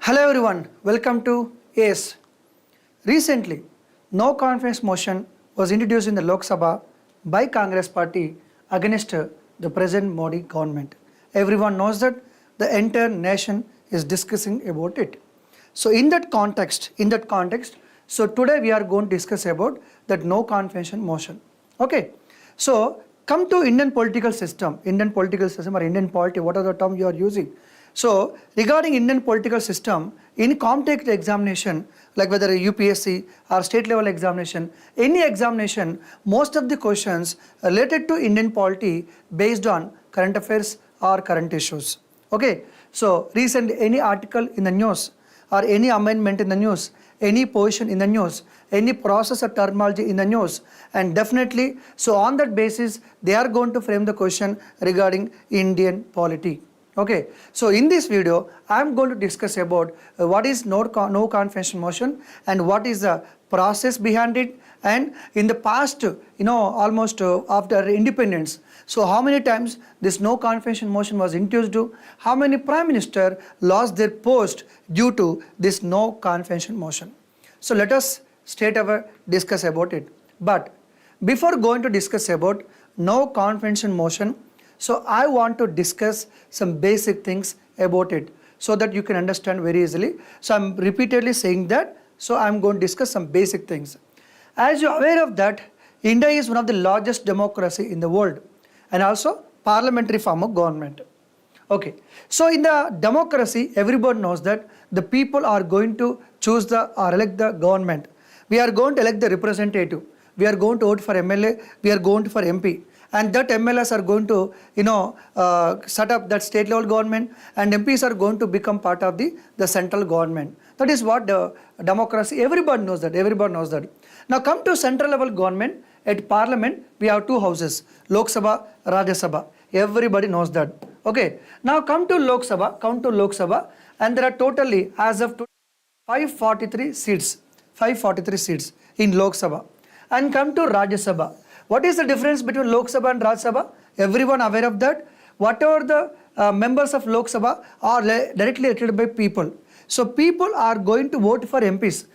Hello everyone, welcome to ACE. Recently, no confidence motion was introduced in the Lok Sabha by Congress party against the present Modi government. Everyone knows that the entire nation is discussing about it. So in that context, so today we are going to discuss about that no confidence motion. Okay, so come to Indian political system or Indian polity, what are the term you are using? So regarding Indian political system, in competitive examination, like whether a UPSC or state level examination, any examination, most of the questions related to Indian polity based on current affairs or current issues. Okay, so recent any article in the news or any amendment in the news, any position in the news, any process or terminology in the news, and definitely, so on that basis, they are going to frame the question regarding Indian polity. Okay, so in this video, I am going to discuss about what is no confidence motion and what is the process behind it, and in the past, almost after independence, so how many times this no confidence motion was introduced, how many prime minister lost their post due to this no confidence motion. So let us straight away discuss about it. But before going to discuss about no confidence motion, so I want to discuss some basic things about it so that you can understand very easily. So I'm repeatedly saying that, so I'm going to discuss some basic things. As you're aware of that, India is one of the largest democracy in the world and also parliamentary form of government. Okay, so in the democracy, everybody knows that the people are going to choose or elect the government. We are going to elect the representative. We are going to vote for MLA. We are going to for MP. And that MLAs are going to, set up that state level government, and MPs are going to become part of the central government. That is what the democracy, everybody knows that. Now come to central level government. At parliament, we have two houses, Lok Sabha, Rajya Sabha. Everybody knows that. Okay. Now come to Lok Sabha, and there are totally, as of today, 543 seats in Lok Sabha. And come to Rajya Sabha. What is the difference between Lok Sabha and Rajya Sabha? Everyone aware of that? Whatever the members of Lok Sabha are directly elected by people. So people are going to vote for MPs.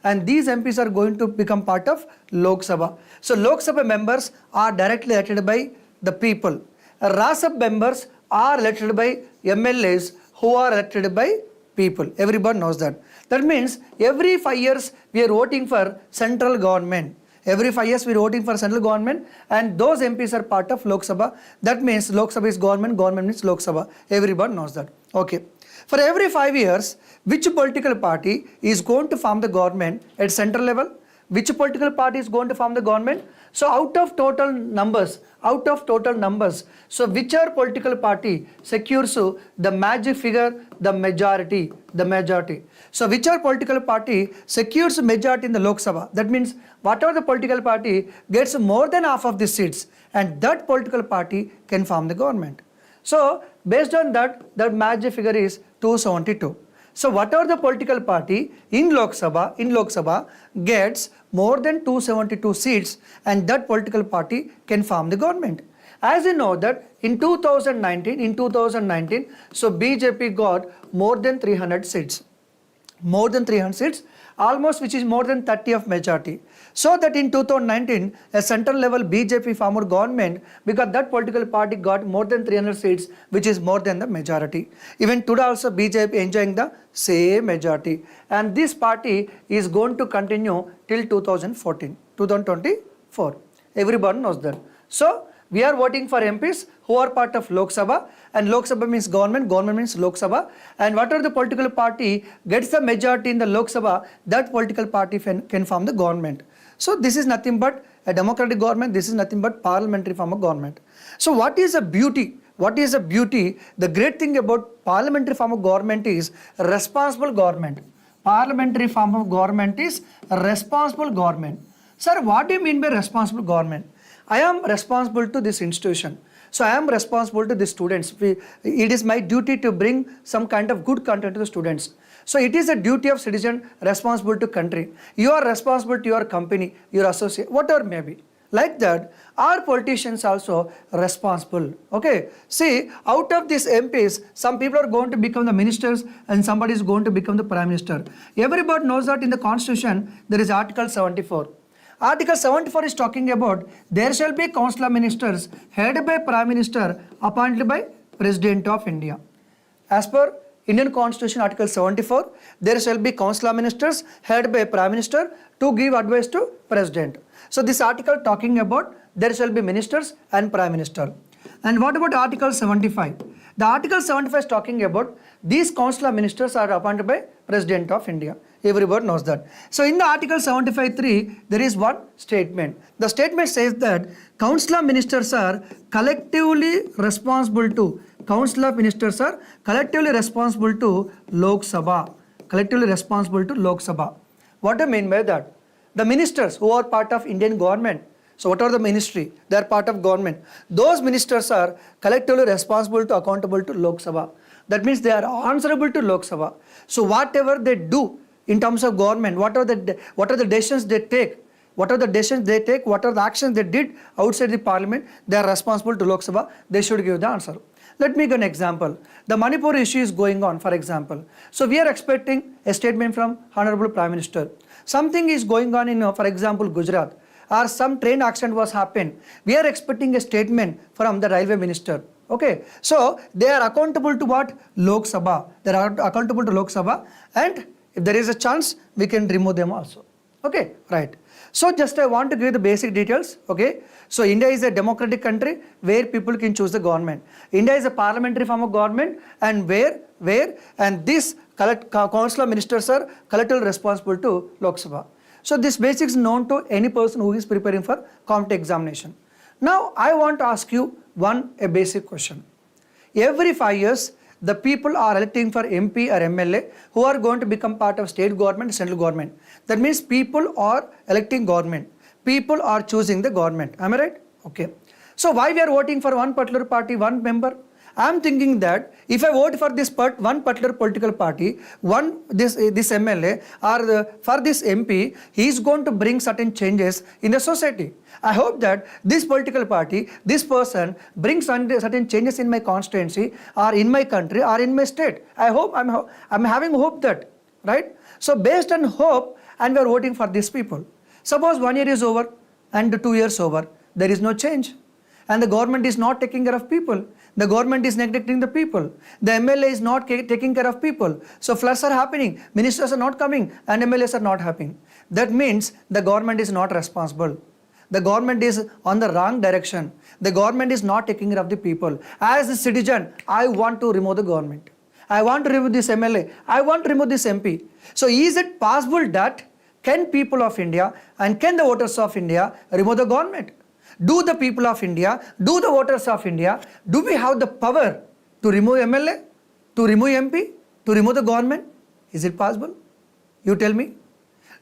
And these MPs are going to become part of Lok Sabha. So Lok Sabha members are directly elected by the people. Rajya Sabha members are elected by MLAs who are elected by people. Everybody knows that. That means every 5 years we are voting for central government. Every 5 years we are voting for central government, and those MPs are part of Lok Sabha. That means Lok Sabha is government, government means Lok Sabha. Everybody knows that. Okay. For every 5 years, which political party is going to form the government at central level? Which political party is going to form the government? So out of total numbers, so whichever political party secures the magic figure, the majority. So whichever political party secures majority in the Lok Sabha, that means whatever the political party gets more than half of the seats, and that political party can form the government. So based on that, the magic figure is 272. So whatever the political party in Lok Sabha gets more than 272 seats, and that political party can form the government. As you know that in 2019, so BJP got more than 300 seats. Almost, which is more than 30 of majority. So that in 2019, a central level BJP formed government because that political party got more than 300 seats, which is more than the majority. Even today also BJP enjoying the same majority. And this party is going to continue till 2024. Everyone knows that. So we are voting for MPs who are part of Lok Sabha, and Lok Sabha means government, government means Lok Sabha, and whatever the political party gets the majority in the Lok Sabha, that political party can form the government. So this is nothing but a democratic government, this is nothing but parliamentary form of government. So what is the beauty? The great thing about parliamentary form of government is responsible government. Parliamentary form of government is responsible government. Sir, what do you mean by responsible government? I am responsible to this institution. So I am responsible to the students. It is my duty to bring some kind of good content to the students. So it is a duty of citizen responsible to country. You are responsible to your company, your associate, whatever may be. Like that, are politicians also responsible? Okay, see, out of these MPs, some people are going to become the ministers and somebody is going to become the prime minister. Everybody knows that in the constitution, there is Article 74. Article 74 is talking about there shall be council of ministers headed by prime minister appointed by president of India. As per Indian Constitution Article 74, there shall be council of ministers headed by prime minister to give advice to president. So this article talking about there shall be ministers and prime minister. And what about Article 75? The Article 75 is talking about these council of ministers are appointed by president of India. Everybody knows that. So in the Article 75(3), there is one statement. The statement says that council of ministers are collectively responsible to Council of Ministers are collectively responsible to Lok Sabha. Collectively responsible to Lok Sabha. What do I mean by that? The ministers who are part of Indian government. So what are the ministry? They are part of government. Those ministers are collectively responsible to accountable to Lok Sabha. That means they are answerable to Lok Sabha. So whatever they do in terms of government, what are the decisions they take? What are the decisions they take? What are the actions they did outside the parliament? They are responsible to Lok Sabha. They should give the answer. Let me give an example. The Manipur issue is going on, for example. So we are expecting a statement from Honorable Prime Minister. Something is going on in, for example, Gujarat, or some train accident was happened. We are expecting a statement from the Railway Minister. Okay, so they are accountable to what? Lok Sabha. They are accountable to Lok Sabha, and if there is a chance, we can remove them also. Okay, right. So just I want to give the basic details. Okay, so India is a democratic country where people can choose the government. India is a parliamentary form of government, and and this council of ministers are collectively responsible to Lok Sabha. So this basics known to any person who is preparing for competitive examination. Now I want to ask you a basic question. Every 5 years, the people are electing for MP or MLA who are going to become part of state government, central government. That means people are electing government. People are choosing the government. Am I right? Okay. So why we are voting for one particular party, one member? I am thinking that if I vote for this one particular political party, this MLA or for this MP, he is going to bring certain changes in the society. I hope that this political party, this person brings certain changes in my constituency or in my country or in my state. I hope I'm having hope that, right? So based on hope, and we are voting for these people. Suppose 1 year is over and 2 years over, there is no change, and the government is not taking care of people. The government is neglecting the people. The MLA is not taking care of people. So floods are happening, ministers are not coming, and MLAs are not happening. That means the government is not responsible. The government is on the wrong direction. The government is not taking care of the people. As a citizen, I want to remove the government. I want to remove this MLA. I want to remove this MP. So is it possible that can people of India and can the voters of India remove the government? Do the people of India, do the voters of India, do we have the power to remove MLA, to remove MP, to remove the government? Is it possible? You tell me.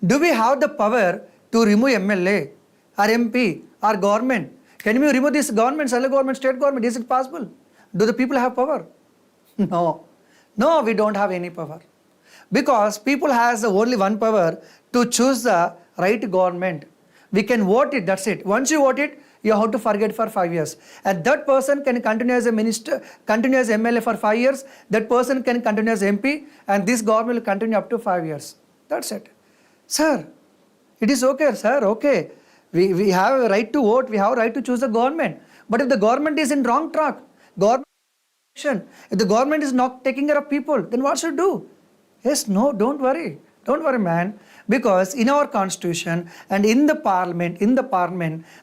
Do we have the power to remove MLA or MP or government? Can we remove this government, central government, state government? Is it possible? Do the people have power? No. No, we don't have any power. Because people has only one power to choose the right government. We can vote it, that's it. Once you vote it, you have to forget for 5 years. And that person can continue as a minister, continue as MLA for 5 years. That person can continue as MP, and this government will continue up to 5 years. That's it. Sir, it is okay, sir, okay. We have a right to vote, we have a right to choose the government. But if the government is in wrong track, if the government is not taking care of people, then what should do? Yes, no, don't worry. Don't worry, man. Because in our constitution and in the parliament,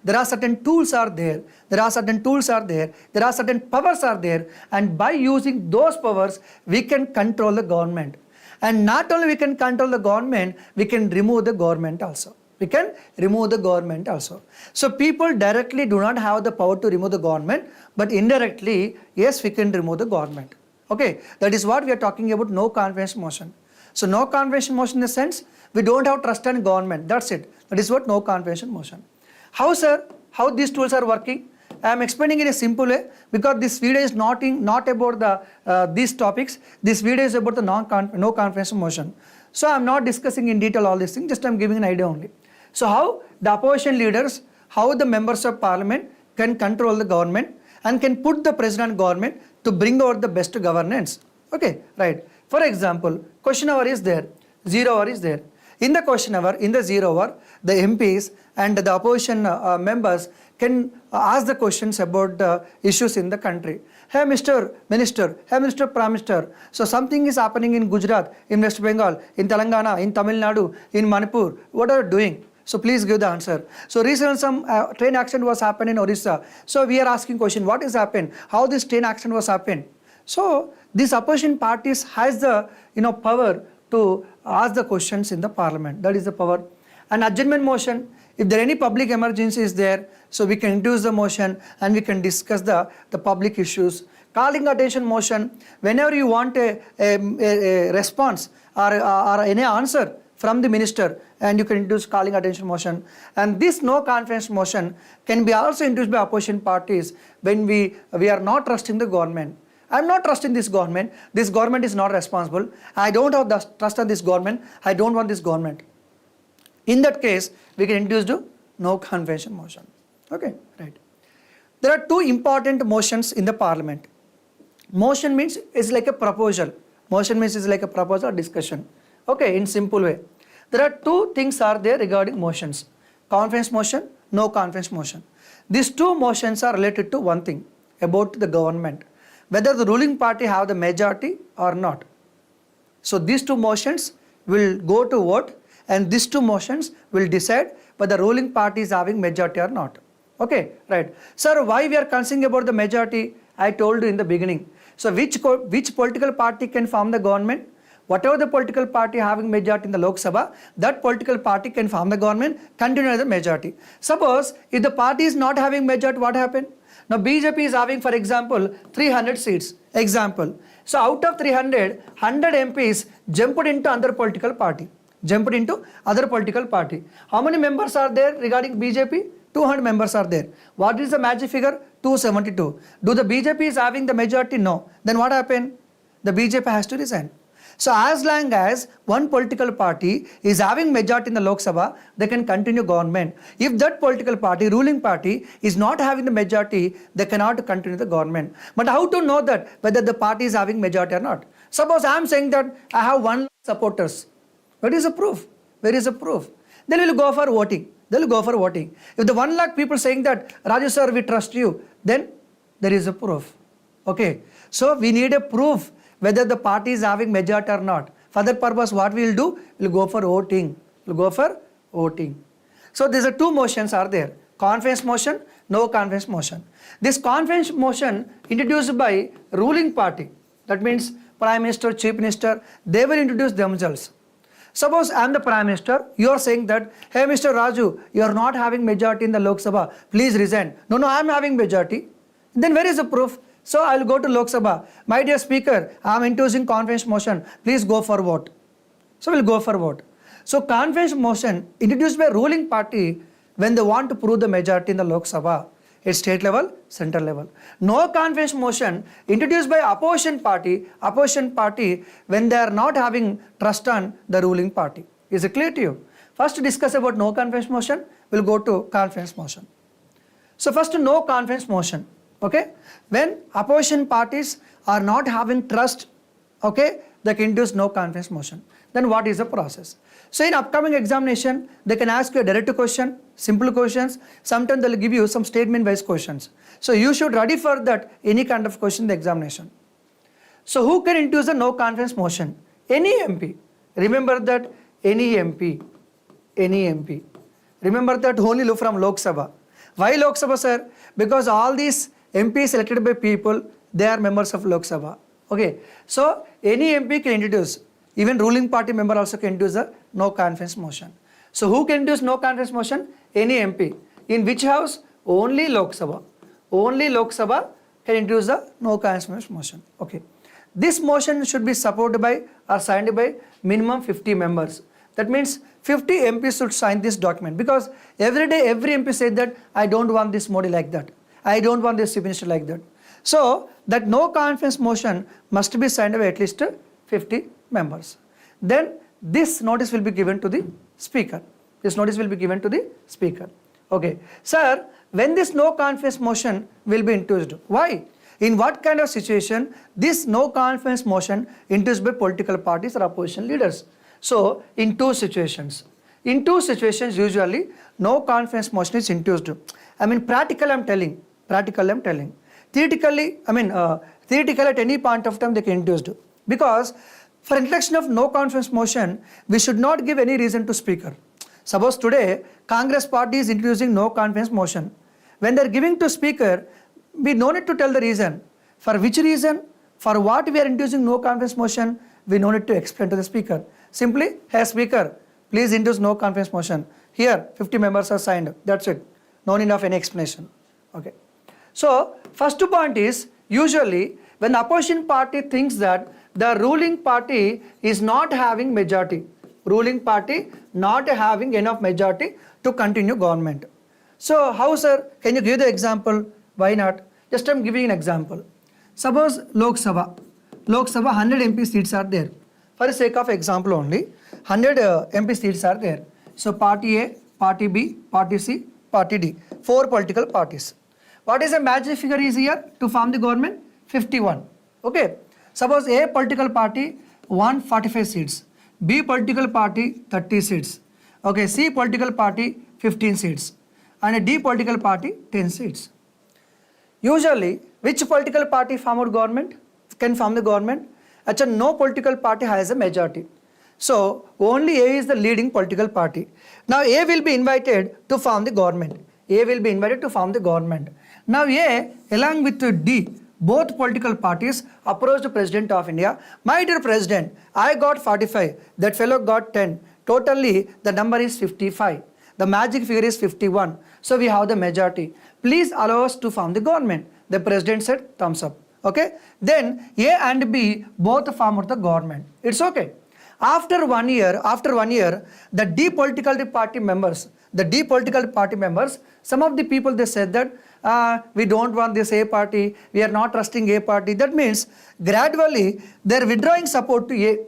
there are certain tools are there. There are certain powers are there. And by using those powers, we can control the government. And not only we can control the government, we can remove the government also. So people directly do not have the power to remove the government, but indirectly, yes, we can remove the government. Okay, that is what we are talking about, no confidence motion. So no confidence motion in the sense, we don't have trust in government, that's it. That is what no confidence motion. How, sir? How these tools are working? I am explaining in a simple way because this video is not about these topics. This video is about the no confidence motion. So I am not discussing in detail all these things, just I am giving an idea only. So how the opposition leaders, how the members of parliament can control the government and can put the president government to bring out the best governance. Okay, right. For example, question hour is there, 0 hour is there. In the question hour, in the 0 hour, the MPs and the opposition members can ask the questions about the issues in the country. Hey Mr. Minister, hey Mr. Prime Minister, so something is happening in Gujarat, in West Bengal, in Telangana, in Tamil Nadu, in Manipur. What are you doing? So please give the answer. So recently some train accident was happened in Orissa. So we are asking question, what has happened? How this train accident was happened? So these opposition parties has the power to ask the questions in the parliament. That is the power. An adjournment motion, if there any public emergency is there, so we can introduce the motion and we can discuss the public issues. Calling attention motion, whenever you want a response or any answer from the minister, and you can introduce calling attention motion. And this no confidence motion can be also introduced by opposition parties when we are not trusting the government. I am not trusting this government is not responsible, I don't have the trust on this government, I don't want this government. In that case, we can introduce the no confidence motion. Okay, right. There are two important motions in the parliament. Motion means it's like a proposal. Motion means it's like a proposal or discussion. Okay, in simple way. There are two things are there regarding motions. Confidence motion, no confidence motion. These two motions are related to one thing, about the government, whether the ruling party have the majority or not. So these two motions will go to vote and these two motions will decide whether the ruling party is having majority or not. Okay, right. Sir, why we are concerned about the majority? I told you in the beginning. So which political party can form the government? Whatever the political party having majority in the Lok Sabha, that political party can form the government, continue as a majority. Suppose if the party is not having majority, what happened? Now BJP is having, for example, 300 seats. Example. So out of 300, 100 MPs jumped into other political party. How many members are there regarding BJP? 200 members are there. What is the magic figure? 272. Do the BJP is having the majority? No. Then what happened? The BJP has to resign. So as long as one political party is having majority in the Lok Sabha, they can continue government. If that political party, ruling party, is not having the majority, they cannot continue the government. But how to know that whether the party is having majority or not? Suppose I am saying that I have 1 lakh supporters. What is the proof? Where is the proof? Then we will go for voting. If the 1 lakh people saying that, Raju sir, we trust you, then there is a proof. Okay. So we need a proof whether the party is having majority or not. For that purpose, what we will do? We will go for voting. So these are two motions are there. Confidence motion, no confidence motion. This confidence motion introduced by ruling party. That means Prime Minister, Chief Minister, they will introduce themselves. Suppose I am the Prime Minister, you are saying that, hey Mr. Raju, you are not having majority in the Lok Sabha, please resign. No, I am having majority. Then where is the proof? So I will go to Lok Sabha. My dear Speaker, I am introducing confidence motion. Please go for vote. So we will go for vote. So confidence motion introduced by ruling party when they want to prove the majority in the Lok Sabha. It's state level, central level. No confidence motion introduced by opposition party when they are not having trust on the ruling party. Is it clear to you? First to discuss about no confidence motion, we'll go to confidence motion. So first no confidence motion. Okay, when opposition parties are not having trust, okay, they can introduce no confidence motion. Then what is the process? So in upcoming examination, they can ask you a direct question, simple questions. Sometimes they will give you some statement-based questions. So you should ready for that any kind of question in the examination. So who can introduce a no confidence motion? Any MP. Remember that any MP. Remember that only look from Lok Sabha. Why Lok Sabha, sir? Because all these MPs elected by people, they are members of Lok Sabha. Okay, so any MP can introduce, even ruling party member also can introduce a no confidence motion. So who can introduce no confidence motion? Any MP. In which house? Only Lok Sabha. Only Lok Sabha can introduce a no confidence motion. Okay, this motion should be supported by or signed by minimum 50 members. That means 50 MPs should sign this document, because every day every MP said that I don't want this Modi like that. I don't want this Chief Minister like that. So that no confidence motion must be signed by at least 50 members. Then this notice will be given to the Speaker. Okay, sir, when this no confidence motion will be introduced? Why? In what kind of situation this no confidence motion introduced by political parties or opposition leaders? So, in two situations. In two situations, usually no confidence motion is introduced. I mean, practical I'm telling. Theoretically, theoretically at any point of time they can introduce. Because for introduction of no confidence motion, we should not give any reason to speaker. Suppose today Congress party is introducing no confidence motion. When they are giving to speaker, we no need to tell the reason. For which reason? For what we are introducing no confidence motion, we no need to explain to the speaker. Simply, hey speaker, please introduce no confidence motion. Here 50 members are signed. That's it. No need of any explanation. Okay. So first point is, usually when the opposition party thinks that the ruling party is not having majority, ruling party not having enough majority to continue government. So how, sir? Can you give the example? Why not? Just I'm giving an example. Suppose Lok Sabha 100 MP seats are there. For the sake of example only, 100 MP seats are there. So party A, party B, party C, party D, 4 political parties. What is the magic figure is here to form the government? 51. Okay. Suppose A political party won 45 seats, B political party 30 seats, okay, C political party 15 seats, and D political party 10 seats. Usually, which political party formed government? Can form the government? Actually, no political party has a majority. So, only A is the leading political party. Now, A will be invited to form the government. A will be invited to form the government. Now, A along with D, both political parties approached the President of India. My dear President, I got 45, that fellow got 10. Totally, the number is 55. The magic figure is 51. So, we have the majority. Please allow us to form the government. The President said, thumbs up. Okay. Then, A and B both formed the government. It's okay. After one year, the D political party members, some of the people they said that we don't want this A party, we are not trusting A party. That means gradually they are withdrawing support to A.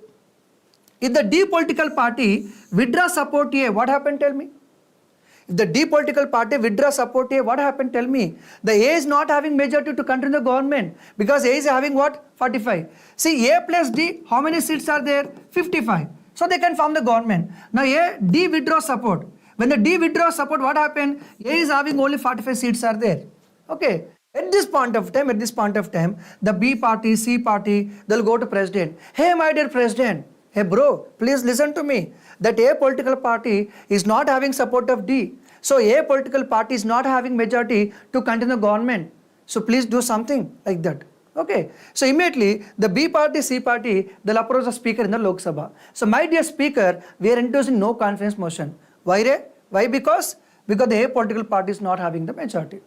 If the D political party withdraw support to A, what happened? Tell me. If the D political party withdraw support to A, what happened? Tell me. The A is not having majority to continue the government because A is having what? 45. See, A plus D, how many seats are there? 55. So they can form the government. Now A, D withdraw support. When the D withdraw support, what happened? A is having only 45 seats are there. Okay. At this point of time, the B party, C party, they'll go to President. Hey, my dear President. Hey, bro, please listen to me. That A political party is not having support of D. So A political party is not having majority to continue the government. So please do something like that. Okay. So immediately the B party, C party, they'll approach the speaker in the Lok Sabha. So my dear speaker, we are introducing no confidence motion. Why? Why? Because the A political party is not having the majority.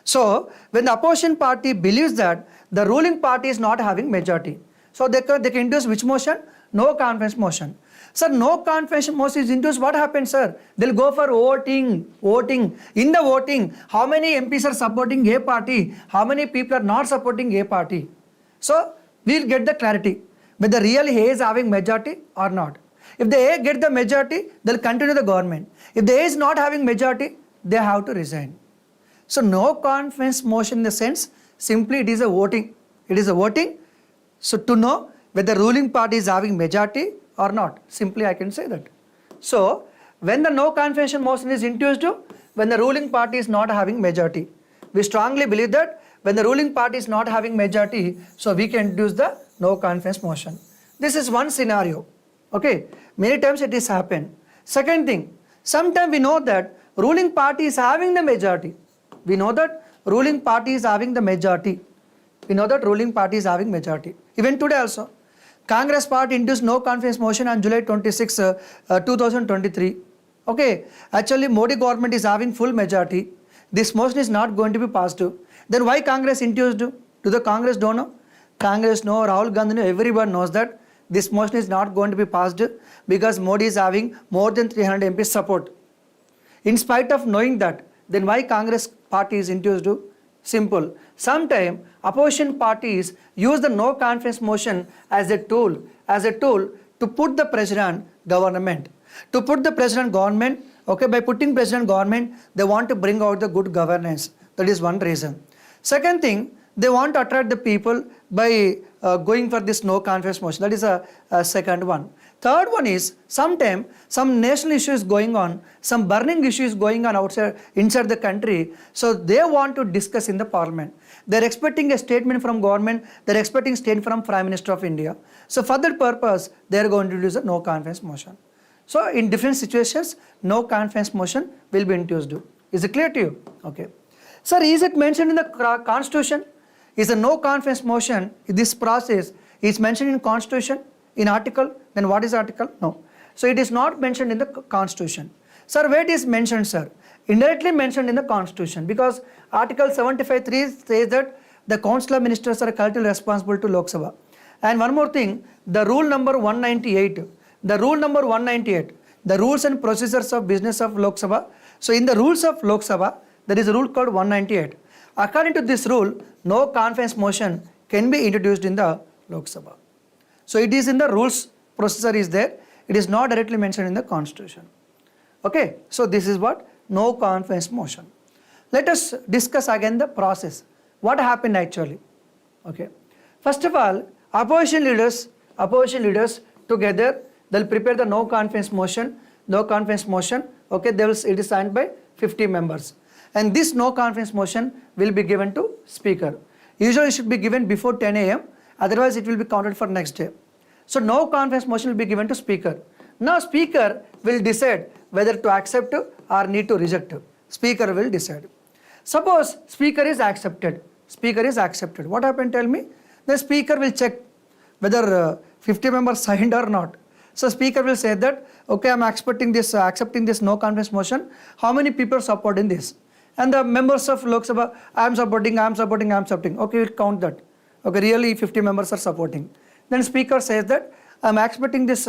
So when the opposition party believes that the ruling party is not having majority, so they can introduce which motion? No confidence motion. Sir, no confidence motion is introduced. What happens, sir? They'll go for voting. In the voting, how many MPs are supporting A party? How many people are not supporting A party? So we'll get the clarity whether real A is having majority or not. If the A get the majority, they'll continue the government. If the A is not having majority, they have to resign. So no confidence motion in the sense, simply it is a voting. So to know whether the ruling party is having majority or not, simply I can say that. So when the no confidence motion is introduced, when the ruling party is not having majority, we strongly believe that when the ruling party is not having majority, so we can introduce the no confidence motion. This is one scenario. Okay, many times it is happened. Second thing, sometimes we know that ruling party is having the majority. Even today also, Congress party introduced no confidence motion on July 26, 2023. Okay, actually Modi government is having full majority. This motion is not going to be passed. Then why Congress introduced? Do the Congress don't know? Congress know, Rahul Gandhi know, everyone knows that this motion is not going to be passed because Modi is having more than 300 MP support. In spite of knowing that, then why Congress party is introduced? Simple. Sometimes opposition parties use the no confidence motion as a tool to put the pressure on government. To put the present government, okay, by putting present government, they want to bring out the good governance. That is one reason. Second thing, they want to attract the people by going for this no confidence motion. That is a second one. Third one is, sometimes some national issue is going on, some burning issue is going on inside the country, so they want to discuss in the parliament. They are expecting a statement from government, they are expecting statement from Prime Minister of India. So for that purpose, they are going to introduce a no confidence motion. So in different situations, no confidence motion will be introduced. Is it clear to you? Okay. Sir, is it mentioned in the constitution? Is a no confidence motion, this process is mentioned in constitution, in article? Then what is article? No. So it is not mentioned in the constitution. Sir, where it is mentioned, sir? Indirectly mentioned in the constitution, because article 75(3) says that the council of ministers are collectively responsible to Lok Sabha. And one more thing, the rule number 198, the rules and procedures of business of Lok Sabha. So in the rules of Lok Sabha, there is a rule called 198. According to this rule, no confidence motion can be introduced in the Lok Sabha. So it is in the rules, procedure is there. It is not directly mentioned in the constitution. Okay, so this is what no confidence motion. Let us discuss again the process. What happened actually? Okay, first of all, opposition leaders together, they'll prepare the no confidence motion. Okay, it is signed by 50 members. And this no confidence motion will be given to speaker. Usually it should be given before 10 a.m. Otherwise it will be counted for next day. So no confidence motion will be given to speaker. Now speaker will decide whether to accept or need to reject. Speaker will decide. Suppose speaker is accepted. What happened, tell me? The speaker will check whether 50 members signed or not. So speaker will say that, okay, I am accepting this no confidence motion. How many people are supporting this? And the members of Lok Sabha, I am supporting. Okay, we'll count that. Okay, really 50 members are supporting. Then speaker says that I am accepting this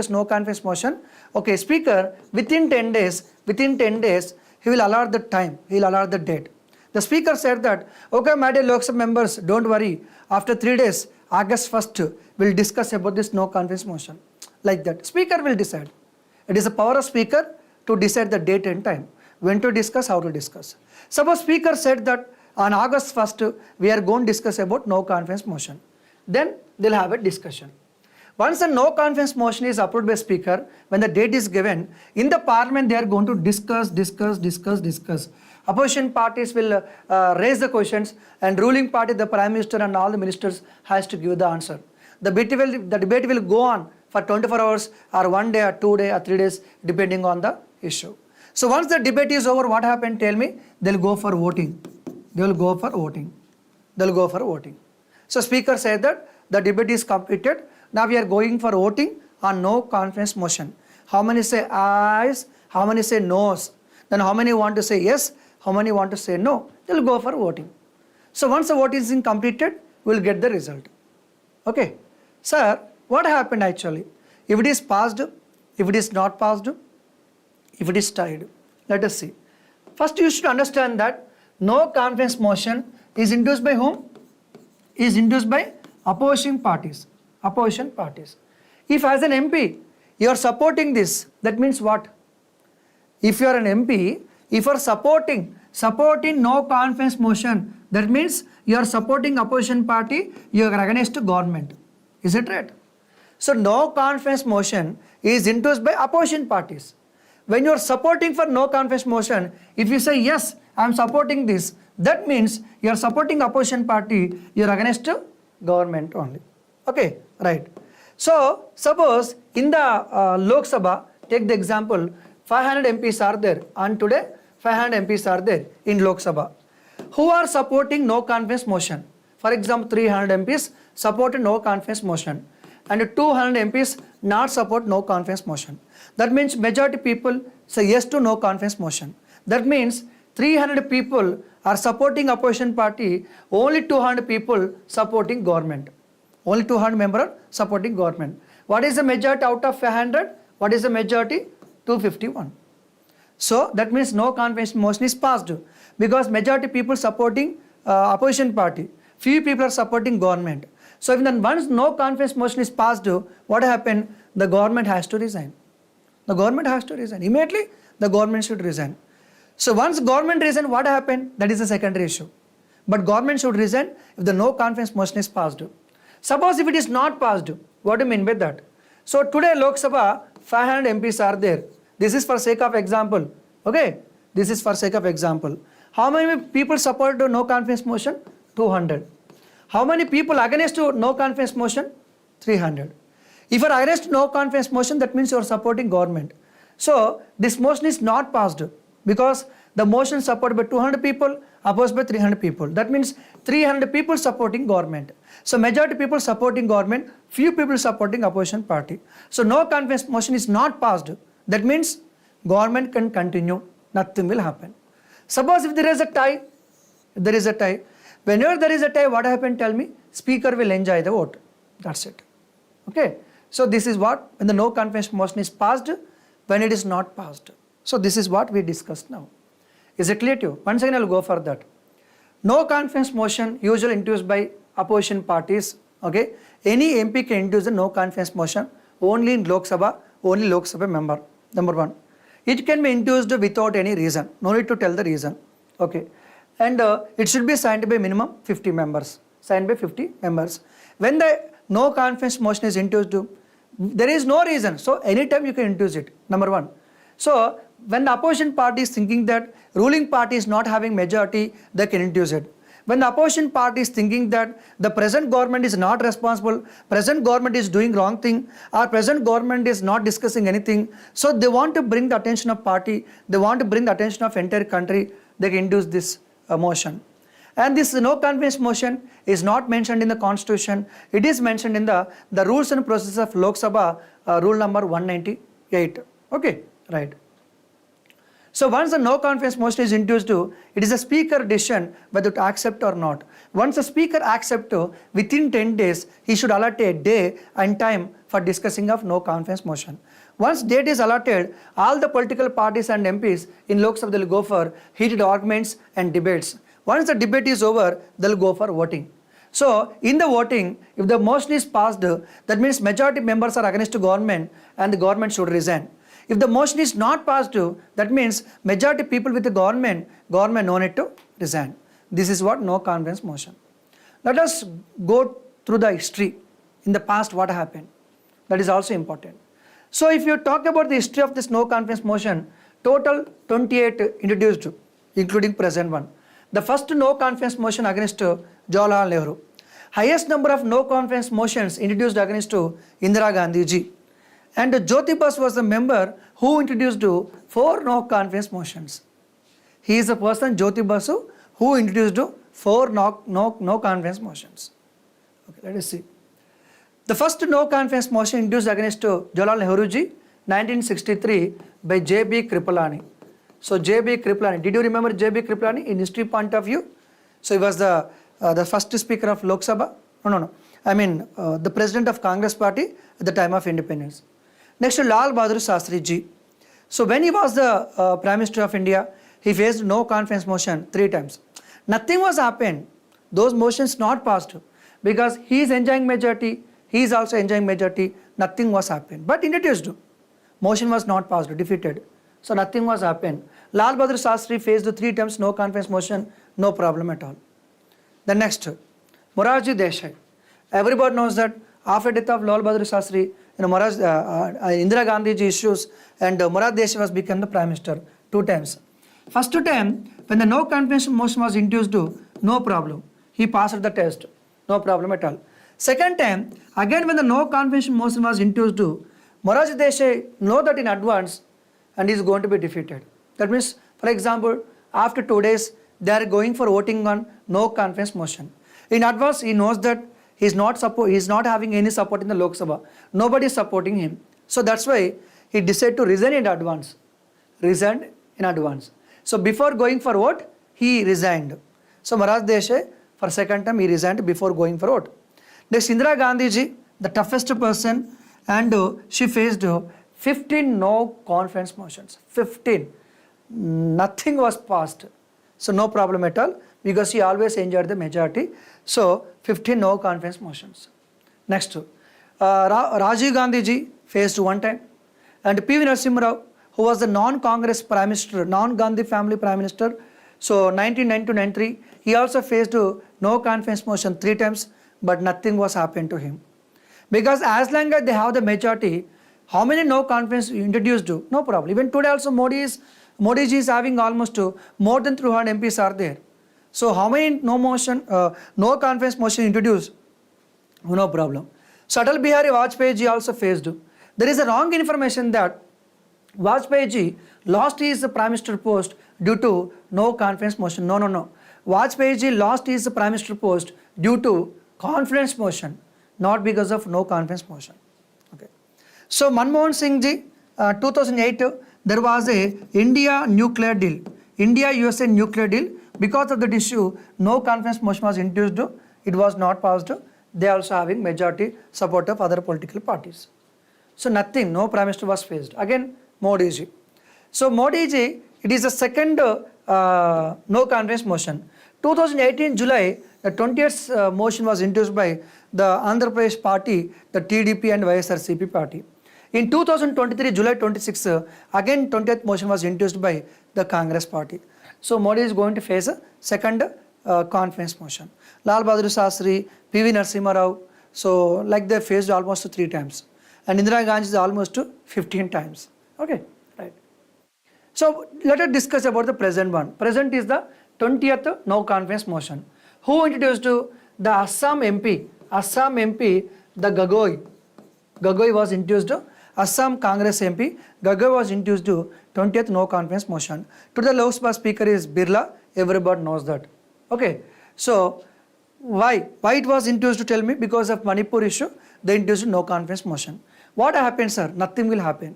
no confidence motion. Okay, speaker, within 10 days, he will allot the time, he will allot the date. The speaker said that, okay, my dear Lok Sabha members, don't worry. After 3 days, August 1st, we'll discuss about this no confidence motion. Like that. Speaker will decide. It is the power of speaker to decide the date and time. When to discuss, how to discuss. Suppose speaker said that on August 1st, we are going to discuss about no confidence motion. Then they'll have a discussion. Once the no confidence motion is approved by speaker, when the date is given, in the parliament they are going to discuss. Opposition parties will raise the questions, and ruling party, the Prime Minister and all the ministers has to give the answer. The debate will go on for 24 hours or 1 day or 2 days or 3 days depending on the issue. So once the debate is over, what happened, tell me? They'll go for voting. So speaker said that the debate is completed. Now we are going for voting on no confidence motion. How many say ayes? How many say noes? Then how many want to say yes? How many want to say no? They'll go for voting. So once the vote is completed, we'll get the result. Okay. Sir, what happened actually? If it is passed, if it is not passed, if it is tied. Let us see. First you should understand that no confidence motion is induced by whom? Is induced by opposition parties. If as an MP, you are supporting this, that means what? If you are an MP, if you are supporting no confidence motion, that means you are supporting opposition party, you are against government. Is it right? So no confidence motion is induced by opposition parties. When you are supporting for no confidence motion, if you say yes, I am supporting this, that means you are supporting opposition party, you are against government only. Okay, right. So suppose in the Lok Sabha, take the example, 500 MPs are there, and today 500 MPs are there in Lok Sabha who are supporting no confidence motion. For example, 300 MPs supported no confidence motion and 200 MPs not support no confidence motion. That means majority people say yes to no confidence motion. That means 300 people are supporting opposition party, only 200 people supporting government. Only 200 members supporting government. What is the majority out of 500? What is the majority? 251. So that means no confidence motion is passed because majority people supporting opposition party. Few people are supporting government. So if then once no confidence motion is passed, what happened? The government has to resign. The government has to resign. Immediately, the government should resign. So once government resign, what happened? That is a secondary issue. But government should resign if the no confidence motion is passed. Suppose if it is not passed, what do you mean by that? So today Lok Sabha, 500 MPs are there. This is for sake of example. Okay? This is for sake of example. How many people support the no confidence motion? 200. How many people against to no confidence motion? 300. If you are against no confidence motion, that means you are supporting government. So this motion is not passed because the motion supported by 200 people, opposed by 300 people. That means 300 people supporting government. So majority people supporting government, few people supporting opposition party. So no confidence motion is not passed. That means government can continue. Nothing will happen. Suppose if there is a tie, whenever there is a tie, what happened? Tell me. Speaker will enjoy the vote. That's it. Okay. So this is what, when the no confidence motion is passed, when it is not passed. So this is what we discussed now. Is it clear to you? Once again I will go for that. No confidence motion usually introduced by opposition parties. Okay. Any MP can introduce a no confidence motion only in Lok Sabha, only Lok Sabha member. Number one. It can be introduced without any reason. No need to tell the reason. Okay. And it should be signed by minimum 50 members. Signed by 50 members. When the no confidence motion is introduced, there is no reason. So anytime you can introduce it. Number one. So when the opposition party is thinking that ruling party is not having majority, they can introduce it. When the opposition party is thinking that the present government is not responsible, present government is doing wrong thing, or present government is not discussing anything, so they want to bring the attention of party, they want to bring the attention of entire country, they can introduce this motion. And this no confidence motion is not mentioned in the constitution, it is mentioned in the rules and procedures of Lok Sabha, rule number 198. Okay, right. So once the no confidence motion is introduced, it is a speaker decision whether to accept or not. Once the speaker accepts, within 10 days, he should allot a day and time for discussing of no confidence motion. Once date is allotted, all the political parties and MPs in Lok Sabha will go for heated arguments and debates. Once the debate is over, they will go for voting. So in the voting, if the motion is passed, that means majority members are against the government and the government should resign. If the motion is not passed, that means majority people with the government no need to resign. This is what no confidence motion. Let us go through the history. In the past, what happened? That is also important. So if you talk about the history of this no confidence motion, total 28 introduced, including present one. The first no confidence motion against Jawaharlal Nehru. Highest number of no confidence motions introduced against Indira Gandhi ji. And Jyoti Basu was the member who introduced 4 no confidence motions. He is the person, Jyoti Basu, who introduced 4 no confidence motions. Okay, let us see. The first no confidence motion introduced against Jawaharlal Nehru ji, 1963, by J.B. Kripalani. So J.B. Kripalani, did you remember J.B. Kripalani in history point of view? So he was the first speaker of Lok Sabha. No. I mean the president of Congress party at the time of independence. Next, Lal Bahadur Shastri ji. So when he was the Prime Minister of India, he faced no confidence motion 3 times. Nothing was happened. Those motions not passed because he is enjoying majority, he is also enjoying majority, nothing was happened. But introduced, motion was not passed, defeated. So nothing was happened. Lal Bahadur Shastri faced 3 times no confidence motion, no problem at all. The next, Morarji Desai. Everybody knows that after death of Lal Bahadur Shastri, Indira Gandhi ji issues and Morarji Desai was become the Prime Minister 2 times. First time, when the no confidence motion was introduced, no problem. He passed the test, no problem at all. Second time, again when the no confidence motion was introduced, Morarji Desai know that in advance and is going to be defeated. That means, for example, after 2 days, they are going for voting on no confidence motion. In advance, he knows that he is not having any support in the Lok Sabha. Nobody is supporting him. So that's why he decided to resign in advance. Resigned in advance. So before going for vote, he resigned. So Morarji Desai, for second time, he resigned before going for vote. Next, Indira Gandhi ji, the toughest person, and she faced 15 no confidence motions. 15. Nothing was passed. So no problem at all because she always enjoyed the majority. So 15 no confidence motions. Next, Rajiv Gandhi ji faced 1 time And P.V. Narasimha Rao, who was the non-Congress Prime Minister, non-Gandhi family Prime Minister, so 1992-93, he also faced no confidence motion 3 times, but nothing was happened to him. Because as long as they have the majority, how many no confidence introduced? No problem. Even today also Modi ji is having almost more than 300 MPs are there. So how many no confidence motion introduced? No problem. So Atal Bihari Vajpayee ji also faced. There is a wrong information that Vajpayee ji lost his Prime Minister post due to no confidence motion. No. Vajpayee ji lost his Prime Minister post due to confidence motion, not because of no confidence motion. Okay. So Manmohan Singh ji, 2008, there was a India nuclear deal, India-USA nuclear deal. Because of that issue, no confidence motion was introduced. It was not passed. They also having majority support of other political parties. So nothing, no Prime Minister was faced. Again, Modi ji. So Modi ji, it is the second no confidence motion. 2018 July, the 20th motion was introduced by the Andhra Pradesh party, the TDP and YSRCP party. In 2023 July 26, again 20th motion was introduced by the Congress party. So Modi is going to face a second confidence motion. Lal Bahadur Shastri, P.V. Narasimha Rao, so like they faced almost 3 times. And Indira Gandhi is almost 15 times. Okay, right. So let us discuss about the present one. Present is the 20th no confidence motion. Who introduced the Assam MP, the Gagoi. Gagoi was introduced, Assam Congress MP, Gagoi was introduced 20th no confidence motion. To the Lok Sabha Speaker is Birla, everybody knows that. Okay, so why it was introduced, to tell me? Because of Manipur issue, they introduced no confidence motion. What happened, sir? Nothing will happen.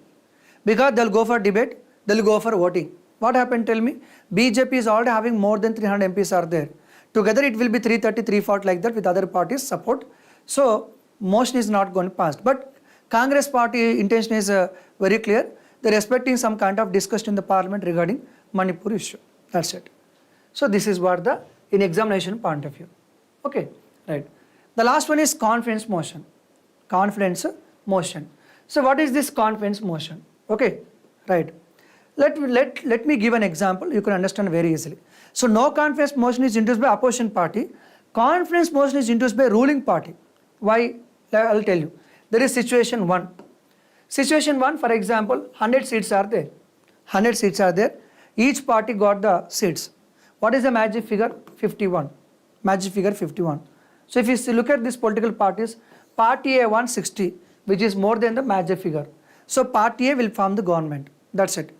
Because they'll go for debate, they'll go for voting. What happened, tell me? BJP is already having more than 300 MPs are there. Together it will be 330, 340 like that with other parties support. So motion is not going to pass. But Congress party intention is very clear. They're expecting some kind of discussion in the parliament regarding Manipur issue. That's it. So this is what the in examination point of view. Okay, right. The last one is confidence motion. Confidence motion. So what is this confidence motion? Okay, right. Let me give an example. You can understand very easily. So no confidence motion is introduced by opposition party. Confidence motion is introduced by ruling party. Why? I'll tell you. There is situation 1. Situation 1, for example, 100 seats are there. 100 seats are there. Each party got the seats. What is the magic figure? 51. Magic figure 51. So if you look at these political parties, party A 160, which is more than the magic figure. So party A will form the government. That's it.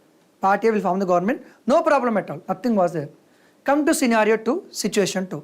Party A will form the government. No problem at all. Nothing was there. Come to scenario 2, situation 2.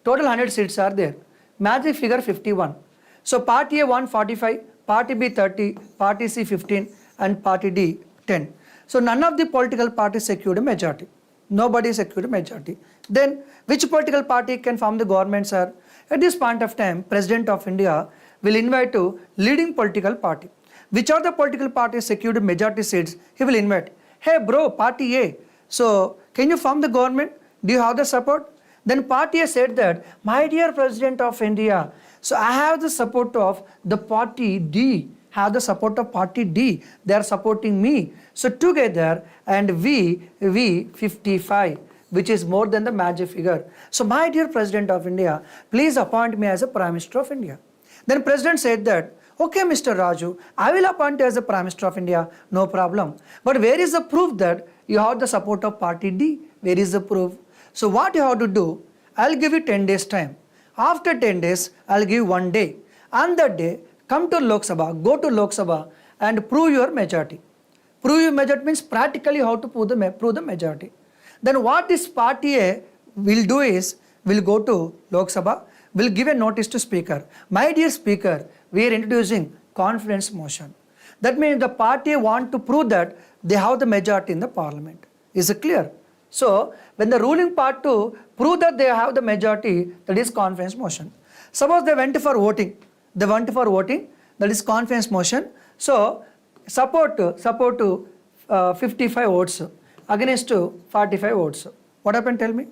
Total 100 seats are there. Magic figure 51. So party A 145, party B 30, party C 15 and party D 10. So none of the political parties secured a majority. Nobody secured a majority. Then which political party can form the government, sir? At this point of time, President of India will invite to leading political party. Which are the political parties secured majority seats? He will invite. Hey bro, party A, so can you form the government? Do you have the support? Then party A said that, my dear President of India, so I have the support of the party D, have the support of party D. They are supporting me. So together, and we 55, which is more than the magic figure. So my dear President of India, please appoint me as a Prime Minister of India. Then President said that, okay, Mr. Raju, I will appoint you as a Prime Minister of India, no problem. But where is the proof that you have the support of party D? Where is the proof? So what you have to do, I'll give you 10 days time. After 10 days, I'll give you 1 day. On that day, come to Lok Sabha, go to Lok Sabha and prove your majority. Prove your majority means practically how to prove the majority. Then what this party A will do is, will go to Lok Sabha, will give a notice to Speaker. My dear Speaker, we are introducing confidence motion. That means the party want to prove that they have the majority in the parliament. Is it clear? So when the ruling part to prove that they have the majority, that is confidence motion. Suppose they went for voting. They went for voting, that is confidence motion. So support to 55 votes against 45 votes. What happened, tell me?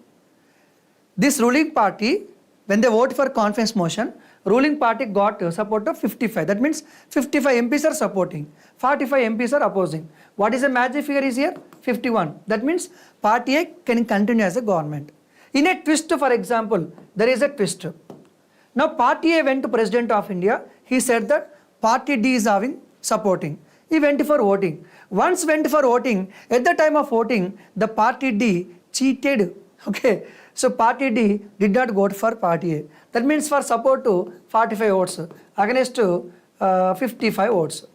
This ruling party, when they vote for confidence motion, ruling party got support of 55. That means 55 MPs are supporting, 45 MPs are opposing. What is the magic figure is here? 51. That means party A can continue as a government. In a twist, for example, there is a twist. Now party A went to President of India. He said that party D is having supporting. He went for voting. Once went for voting, at the time of voting, the party D cheated. Okay. So party D did not vote for party A. That means for support to 45 votes against 55 votes.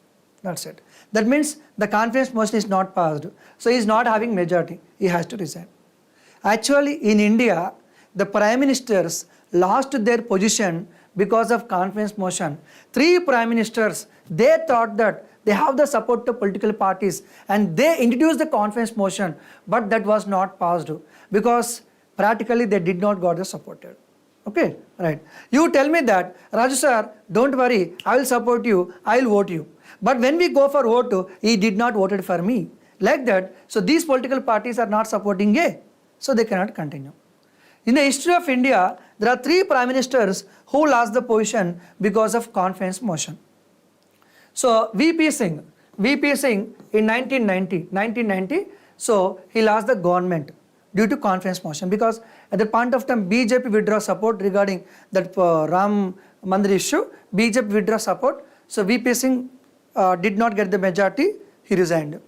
That's it. That means the confidence motion is not passed. So he is not having majority. He has to resign. Actually, in India, the prime ministers lost their position because of confidence motion. 3 prime ministers, they thought that they have the support of political parties and they introduced the confidence motion, but that was not passed because practically they did not got the supported. Okay, right. You tell me that, Raju sir, don't worry, I will support you, I will vote you. But when we go for vote, he did not voted for me. Like that, so these political parties are not supporting A, so they cannot continue. In the history of India, there are 3 prime ministers who lost the position because of confidence motion. So VP Singh in 1990, so he lost the government due to confidence motion because at the point of time BJP withdraw support regarding that Ram Mandir issue, BJP withdraw support, so VP Singh did not get the majority, he resigned.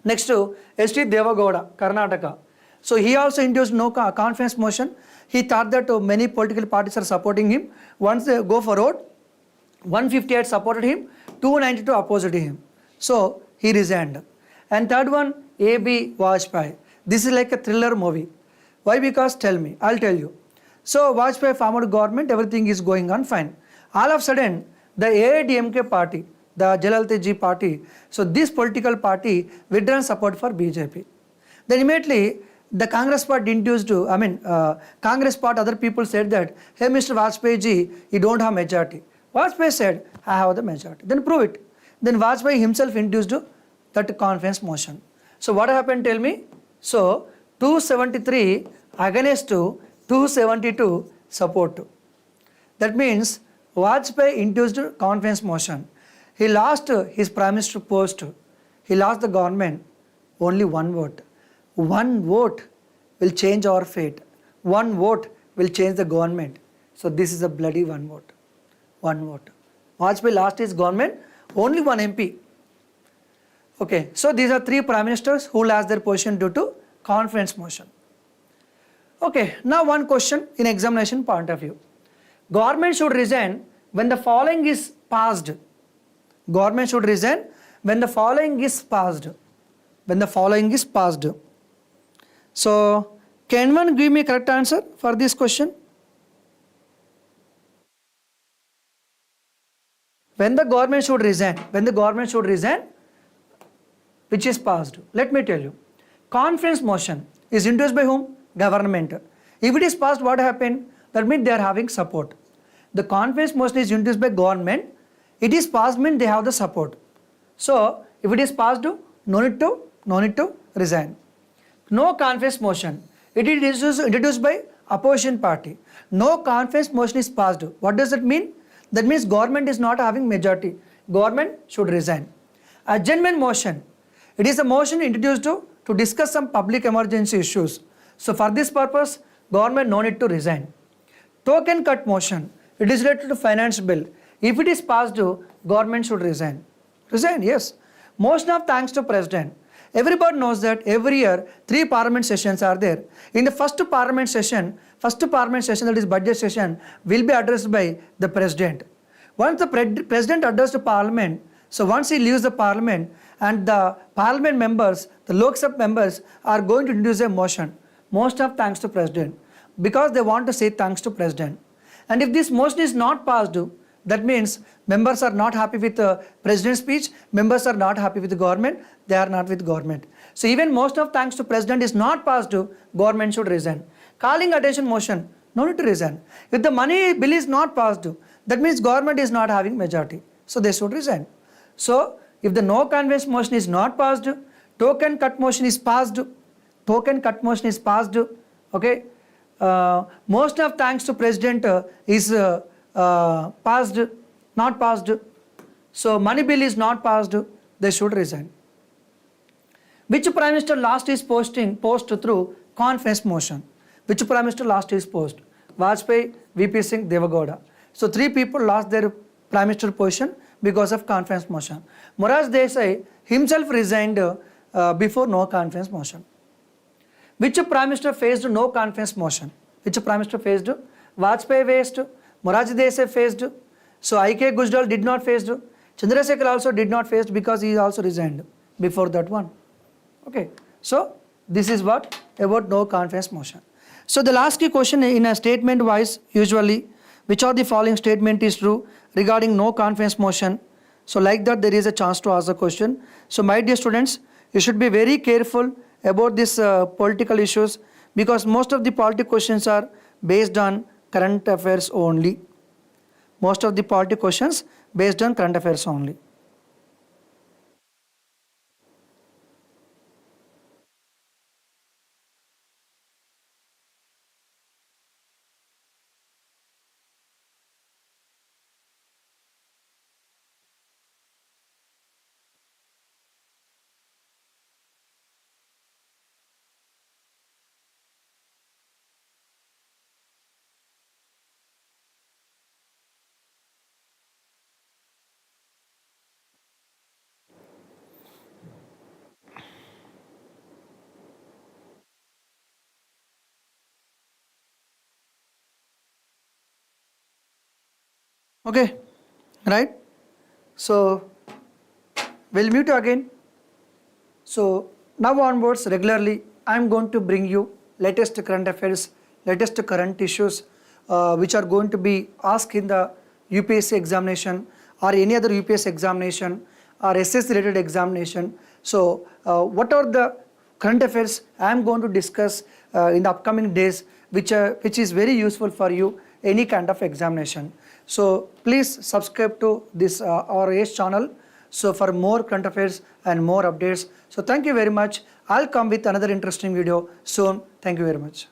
Next to S.T. Devagowda, Karnataka. So he also induced no confidence motion. He thought that many political parties are supporting him. Once they go for vote, 158 supported him, 292 opposed him. So he resigned. And third one, A.B. Vajpayee. This is like a thriller movie. Why? Because tell me, I'll tell you. So Vajpayee formed government, everything is going on fine. All of a sudden, the AIDMK party, the Jalalate Ji party, so this political party withdrawn support for BJP. Then immediately, the Congress part induced, Congress part other people said that, hey Mr. Vajpayee ji, you don't have majority. Vajpayee said, I have the majority. Then prove it. Then Vajpayee himself induced that confidence motion. So what happened, tell me? So 273 against 272 support. That means Vajpayee induced confidence motion. He lost his prime minister post. He lost the government. Only one vote. One vote will change our fate. One vote will change the government. So this is a bloody one vote. One vote. Vajpayee lost his government, only one MP. Okay, so these are 3 prime ministers who lost their position due to confidence motion. Okay, now one question in examination point of view. Government should resign when the following is passed. Government should resign when the following is passed. When the following is passed. So, can one give me correct answer for this question? When the government should resign, which is passed. Let me tell you. Confidence motion is induced by whom? Government. If it is passed, what happened? That means they are having support. The confidence motion is induced by government. It is passed means they have the support. So, if it is passed, no need to resign. No confidence motion. It is introduced by opposition party. No confidence motion is passed. What does that mean? That means government is not having majority. Government should resign. Adjournment motion. It is a motion introduced to discuss some public emergency issues. So for this purpose, government no need to resign. Token cut motion. It is related to finance bill. If it is passed, government should resign. Resign, yes. Motion of thanks to president. Everybody knows that every year 3 parliament sessions are there. In the first parliament session that is budget session will be addressed by the president. Once the president addressed the parliament, so once he leaves the parliament and the parliament members, the Lok Sabha members are going to introduce a motion of thanks to president because they want to say thanks to president. And if this motion is not passed, that means members are not happy with the president's speech, members are not happy with the government, they are not with government. So even most of thanks to president is not passed, government should resign. Calling attention motion, no need to resign. If the money bill is not passed, that means government is not having majority, so they should resign. So if the no confidence motion is not passed, token cut motion is passed, okay. Most of thanks to president is passed, not passed. So money bill is not passed, they should resign. Which Prime Minister lost his post through confidence motion? Which Prime Minister lost his post? Vajpayee, VP Singh, Devagowda. So 3 people lost their Prime Minister position because of confidence motion. Morarji Desai himself resigned before no confidence motion. Which Prime Minister faced no confidence motion? Which Prime Minister faced? Vajpayee faced, Morarji Desai faced. So I.K. Gujral did not face. Chandrasekhar also did not face because he also resigned before that one. Okay, so this is what about no confidence motion. So the last key question in a statement wise, usually which of the following statement is true regarding no confidence motion? So like that there is a chance to ask the question. So my dear students, you should be very careful about this political issues, because most of the political questions are based on current affairs only. Most of the political questions based on current affairs only. Okay, right? So we'll meet again. So now onwards regularly I am going to bring you latest current affairs, latest current issues which are going to be asked in the UPSC examination or any other UPSC examination or SS related examination. So what are the current affairs I am going to discuss in the upcoming days, which is very useful for you any kind of examination. So please subscribe to this our ACE channel, so for more current affairs and more updates. So thank you very much. I'll come with another interesting video soon. Thank you very much.